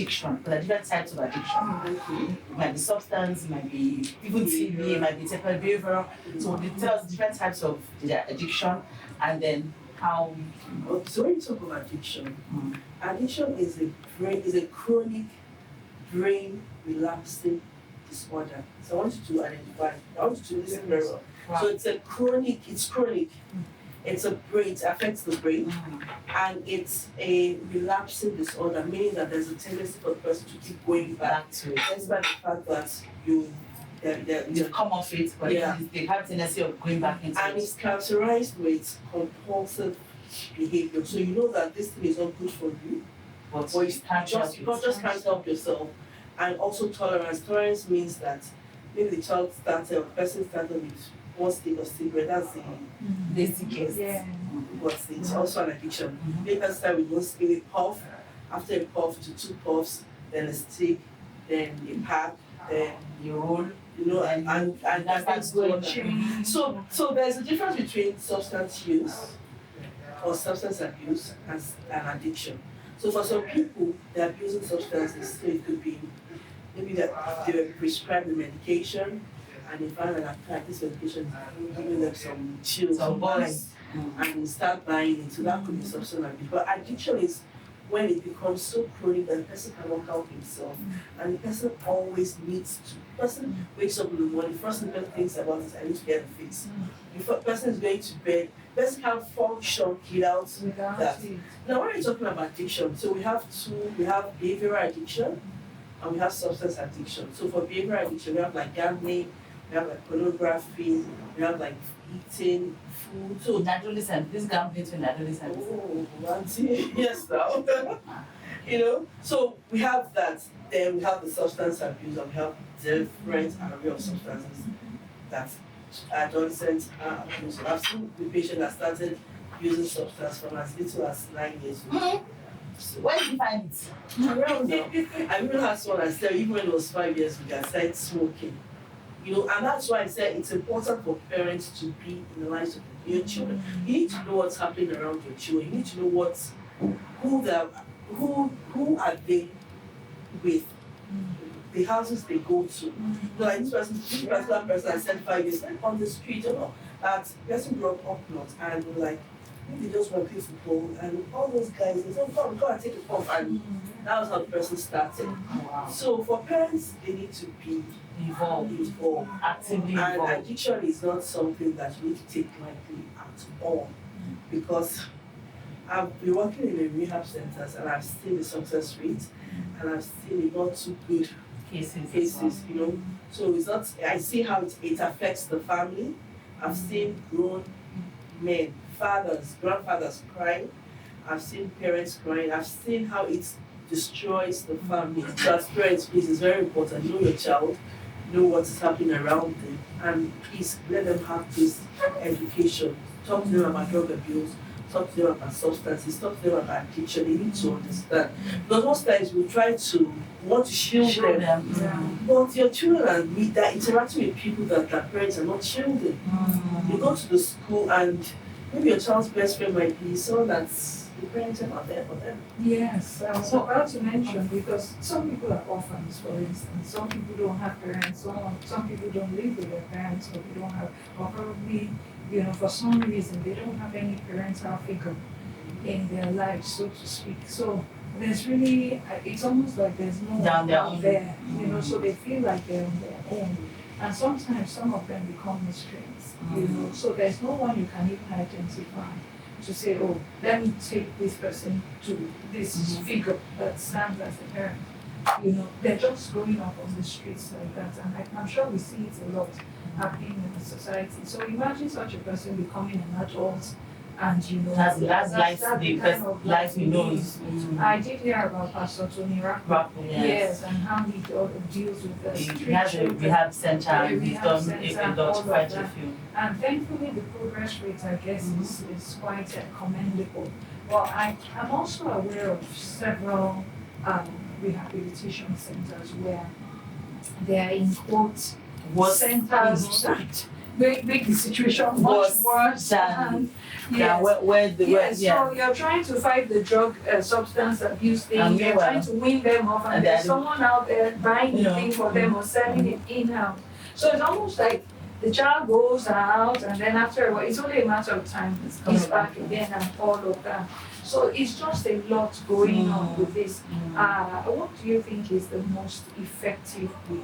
addiction. There are different types of addiction. It might be substance, it might be even TV, it might be temporary behavioral. So they tell us different types of the addiction and then how. So when you talk about addiction, addiction is a chronic brain relapsing disorder. So I want you to identify. I want you to listen very well. Wow. So it's chronic. It affects the brain, and it's a relapsing disorder, meaning that there's a tendency for the person to keep going back to it. despite the fact that You've come off it, but they have a tendency of going back into and it. it's characterized with compulsive behavior. So you know that this thing is not good for you, But you you can't just can't help yourself. And also tolerance. Tolerance means that maybe the person started with one stick of cigarette, that's the basic case. but it's also an addiction. Maybe person start with one stick, a puff, after a puff to 2 puffs, then a stick, then a pack, then You roll. and that's going. So there's a difference between substance use or substance abuse and an addiction. So for some people, they're abusing substances. So it could be maybe that they were prescribed the medication and they find that this medication is giving them some chills, some buzz, and they start buying it. So that could be substance abuse. But addiction is when it becomes so chronic that the person cannot help himself, and the person always needs to. The person wakes up in the morning, the first thing the person thinks about is I need to get a fix. The person is going to bed, the person can't function without that. Now when we're talking about addiction, so we have behavioral addiction and we have substance addiction. So for behavioral addiction, we have like gambling, we have like pornography, we have like eating, food. So in adolescent, this gambling in adolescent. Oh, auntie, yes now. So we have that. Then we have the substance abuse, and we have different array of substances that adolescents are abusing. I've seen the patient that started using substance from as little as 9 years old. So where did you find it? Around now. I even had someone that said even when it was 5 years old, I started smoking. And that's why I said it's important for parents to be in the lives of your children. You need to know what's happening around your children. You need to know who are they with, the houses they go to. Like this particular person I said 5 years like on the street, that person grew up north and like maybe they just want to play football and all those guys they said, go and take it off, and that was how the person started. Wow. So for parents, they need to be involved, actively and involved. addiction is not something that you need to take lightly at all, because I've been working in the rehab centers and I've seen the success rate and I've seen the not too good cases. So it's not. I see how it affects the family. I've seen grown men, grandfathers crying. I've seen parents crying. I've seen how it destroys the family. So as parents, please, it's very important. Know your child, know what's happening around them, and please let them have this education. Talk to them about drug abuse, talk to them about substances, talk to them about addiction. They need to understand. Because most times we try to want to shield them. But your children that interacting with people that their parents are not children. You go to the school and maybe your child's best friend might be someone that's the parents are not there for them. Yes, so about to mention, because some people are orphans, for instance. Some people don't have parents, some people don't live with their parents, or they don't have, or probably, for some reason, they don't have any parental figure in their lives, so to speak. So there's really, it's almost like there's no one out there, so they feel like they're on their own. And sometimes some of them become miscreants, so there's no one you can even identify to say, oh, let me take this person to this figure that stands as a parent. They're just growing up on the streets like that, and I'm sure we see it a lot happening in the society. So imagine such a person becoming an adult, and that's the best life he knows. I did hear about Pastor Tony Rapp. Yes, and how he deals with the street children. He has a rehab center, and he's done a lot, quite a few. And thankfully, the progress rate, I guess, is quite commendable. Well, I'm also aware of several rehabilitation centers where they are in quotes centers make the situation much worse than yes. where the Yes, so you're trying to fight the drug substance abuse thing, And you're meanwhile- trying to win them off, and and there's then- someone out there buying the Yeah. thing for them or selling it in-house. So it's almost like the child goes out, and then after a while, it's only a matter of time, he's back again and all of that. So it's just a lot going on with this. What do you think is the most effective way,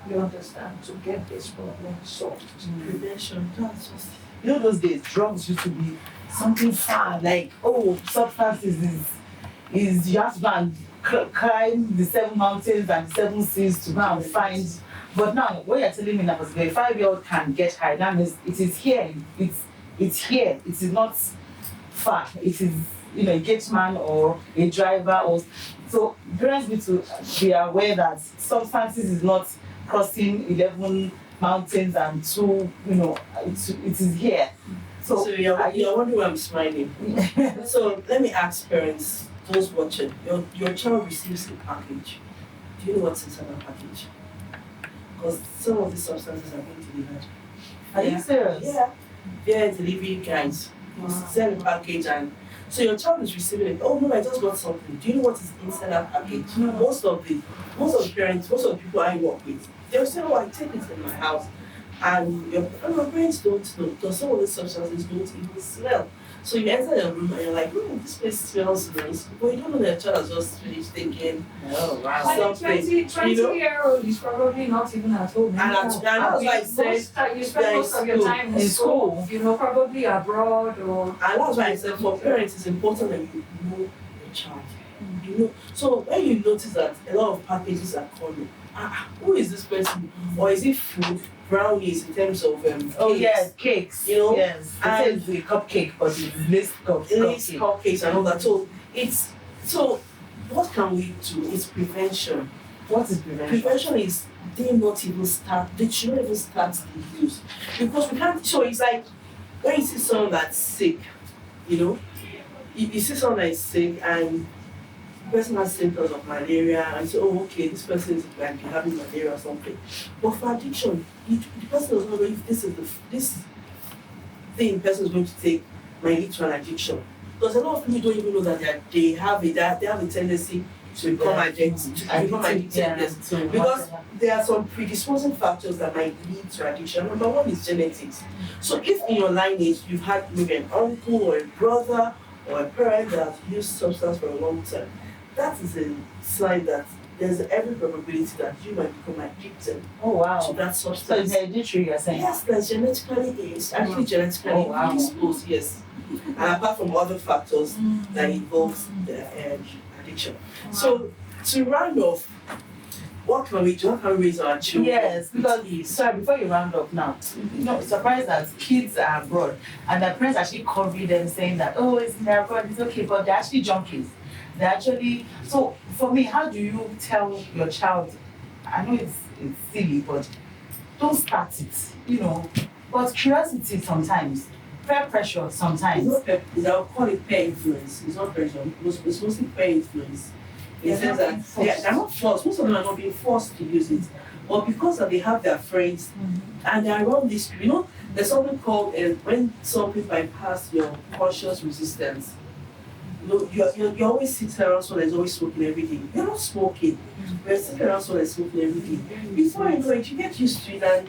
you understand, to get this problem solved? Prevention, that's just You know those days, drugs used to be something far, like, oh, substances is you have to go and climb the 7 mountains and the 7 seas to go and find. But now, what you're telling me now is a 5-year-old can get high. That means it is here. It's here. It is not far. It is, a gate man or a driver. So parents need to be aware that substances is not crossing 11 mountains and 2, it is here. So you're wondering why I'm smiling. So let me ask parents, those watching, your child receives a package. Do you know what's inside that package? Because some of these substances are being delivered. Are you serious? Yeah. They're delivery guys. You send a package and so your child is receiving it. Oh no, I just got something. Do you know what is inside that package? Most of the parents, most of the people I work with, they'll say, oh, I take it in my house. And your parents don't know because some of the substances don't even smell. So you enter your room and you're like, this place smells nice. But you don't know that your child has just finished taking But something. 20-year-old is probably not even at home. And that's why I said, You spend most of your time in school, probably abroad or. and that's why I said for parents it's important that you know your child. You know. So when you notice that a lot of packages are coming, who is this person? Or is it food, brownies in terms of cakes? Oh yes, cakes. Yes. And It's a cupcake, but it's laced cupcakes and all that. So what can we do? It's prevention. What is prevention? Prevention is they shouldn't even start the use. Because we can't, so it's like when you see someone that's sick, you see someone that is sick and the person has symptoms of malaria and say, oh okay, this person is like having malaria or something. But for addiction, the person doesn't know if this thing the person is going to take might lead to an addiction. Because a lot of people don't even know that they have a tendency to become addicted. Yes. Because there are some predisposing factors that might lead to addiction. Number one is genetics. So if in your lineage you've had maybe an uncle or a brother or a parent that has used substance for a long time, that is a sign that there's every probability that you might become addicted to that substance. So it's hereditary, you're saying? Yes, that's genetically exposed, yes. And apart from other factors that involves the addiction. So to round off, what can we do? How can we raise our children? Yes, because sorry, before you round up now, surprised that kids are abroad and their parents actually cover them saying that, oh, they're abroad, it's okay, but they're actually junkies. They're actually, so for me, how do you tell your child, I know it's silly, but don't start it, but curiosity sometimes, peer pressure sometimes. I'll call it peer influence. It's not pressure, it's mostly peer influence. In the sense that they're not forced, most of them are not being forced to use it, but because they have their friends and they're around this, there's something called when some people bypass your conscious resistance. You always sit around someone that's always smoking every day. You're not smoking. You're sitting around someone that's smoking every day. Before you know it, you get used to it and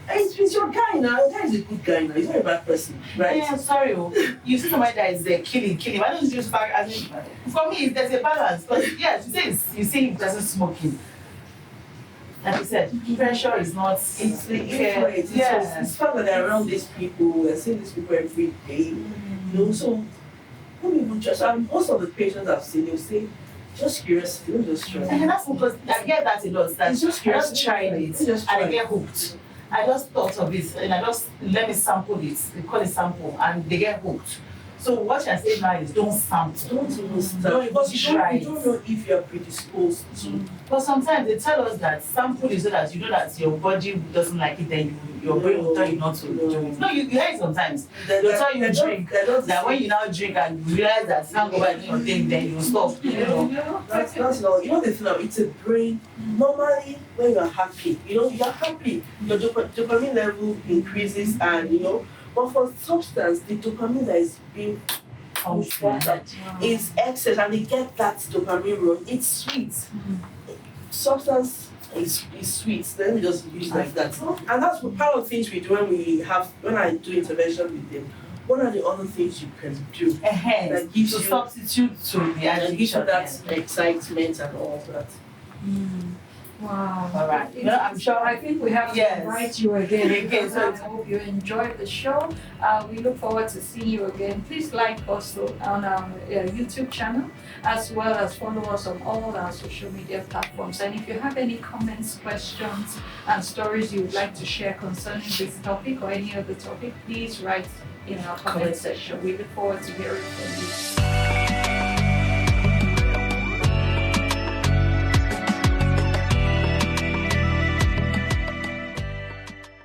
it's your guy now. Your guy is a good guy now. He's not a bad person, right? Yeah, sorry. You see somebody that is killing. Why don't you just back as in, for me, there's a balance. But yes, you say he doesn't smoking. Like you said, pressure is not. It's the influence. It's fun that they're around these people. They're seeing these people every day. So don't even just. Most of the patients I've seen, they'll say, just curiosity, don't just try. And that's because I get that a lot. That It's just I just curiosity. tried it and I get hooked. I just thought of it and let me sample it. They call it sample and they get hooked. So what you're saying now is don't sample. Don't even start Don't because try you don't know if you're predisposed to. But sometimes they tell us that sample is so that you know that your body doesn't like it, then your brain will tell you not to do it. No, you hear it sometimes. They'll tell you drink. That when you now drink and you realize that hangover is your thing, then you stop. You know. That's not. You know the thing now. It's a brain. Normally, when you're happy, you're happy. Your dopamine level increases, and. But for substance, the dopamine that is being pushed is excess, and they get that dopamine run. It's sweet. Substance is sweet. Let me just use like that. And that's part of the things we do when I do intervention with them. What are the other things you can do that gives you substitute to the that gives you addiction? that excitement and all that? Wow. All right. I'm sure. I think we have to invite you again. So I hope you enjoyed the show. We look forward to seeing you again. Please like us on our YouTube channel, as well as follow us on all our social media platforms. And if you have any comments, questions, and stories you would like to share concerning this topic or any other topic, please write in our comment section. We look forward to hearing from you.